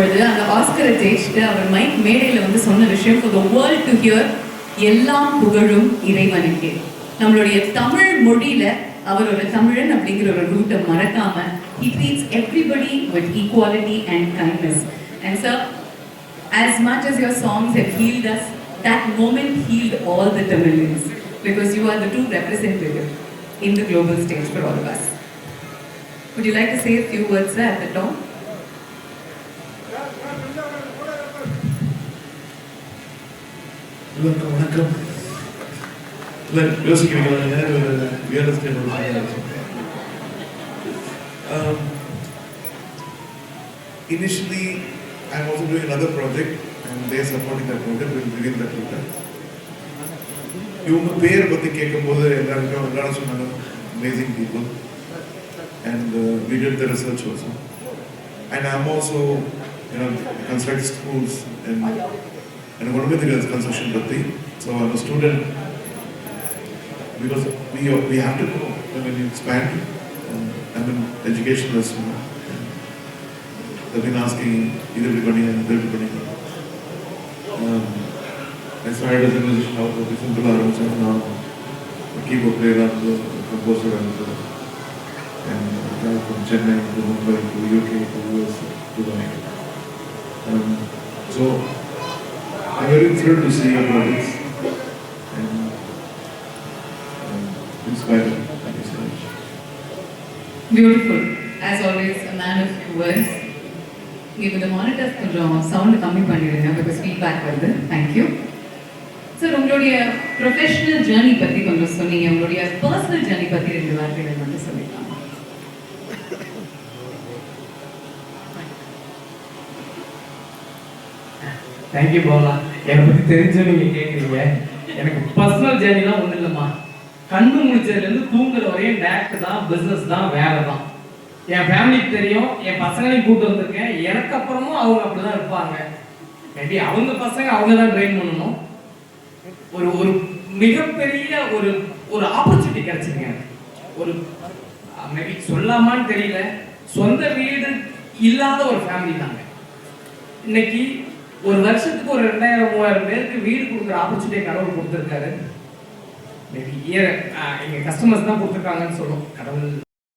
பொழுது அந்த ஆஸ்கரை ஜெயிச்சுட்டு அவர் மைக் மேடையில் வந்து சொன்ன விஷயம் for the world to hear, எல்லாம் புகழும் இறைவனுக்கே. நம்மளுடைய தமிழ் மொழியில அவர் ஒரு தமிழன் அப்படிங்கிற ஒரு ரூட்டை மறக்காம he treats everybody with equality and kindness. And sir, as much as your songs have healed us, that moment healed all the Tamilians, because you are the true representative in the global stage for all of us. Would you like to say a few words, sir, at the top? வணக்கம். யோசிக்கிறீங்களா? Initially, I'm also doing another project, and they are supporting that project. We'll begin that later. இவங்க பேர் பற்றி கேட்கும்போது எல்லாரும் சொன்னாங்க amazing people, and we did the research also. And I'm also, construct schools and one of the construction பற்றி. So I'm a student because we have to go when you expand. I'm an educationalist. They've been asking either be running and they'll be running. I started as a musician out of the simple arms, and now a keyboard player and a composer, and from Chennai to Mumbai to UK to US to Dubai. So I'm very thrilled to see your projects and inspired. Thank you so much. Beautiful. As always, a man of few words. Give the monitor கொஞ்சம் sound கம்மி பண்ணிடுங்க because feedback வருது. Thank you. Sir, உங்களுடைய professional journey பற்றி கொஞ்சம் சொன்னீங்க. உங்களுடைய personal journey பற்றி 2 வார்த்தைகள் மட்டும் சொல்லிக்கலாம். தேங்க்யூ பாலா. என்னை பற்றி தெரிஞ்சு நீங்கள் கேட்குறீங்க. எனக்கு பர்சனல் ஜேர்னிலாம் ஒன்றும் இல்லைம்மா. கண்ணு முடிச்சதுலேருந்து தூங்குற வரையும் டேரக்ட் தான், பிஸ்னஸ் தான், வேலை தான். என் ஃபேமிலிக்கு தெரியும், என் பசங்களையும் கூப்பிட்டு வந்திருக்கேன். எனக்கு அப்புறமும் அவங்க அப்படி தான் இருப்பாங்க. மேபி அவங்க பசங்க அவங்க தான் ட்ரெயின் பண்ணணும். ஒரு மிகப்பெரிய ஒரு ஆப்பர்ச்சுனிட்டி கிடைச்சிருங்க எனக்கு. ஒரு மேபி சொல்லாமான்னு தெரியல, சொந்த வீடு இல்லாத ஒரு ஃபேமிலி தாங்க. இன்னைக்கு ஒரு வருஷத்துக்கு ஒரு 2000-3000 பேருக்கு வீடு கொடுக்குற ஆப்பர்ச்சுனிட்டியை கடவுள் கொடுத்துருக்காரு. மேபி எங்கள் கஸ்டமர்ஸ் தான் கொடுத்துருக்காங்கன்னு சொல்லுவோம். கடவுள்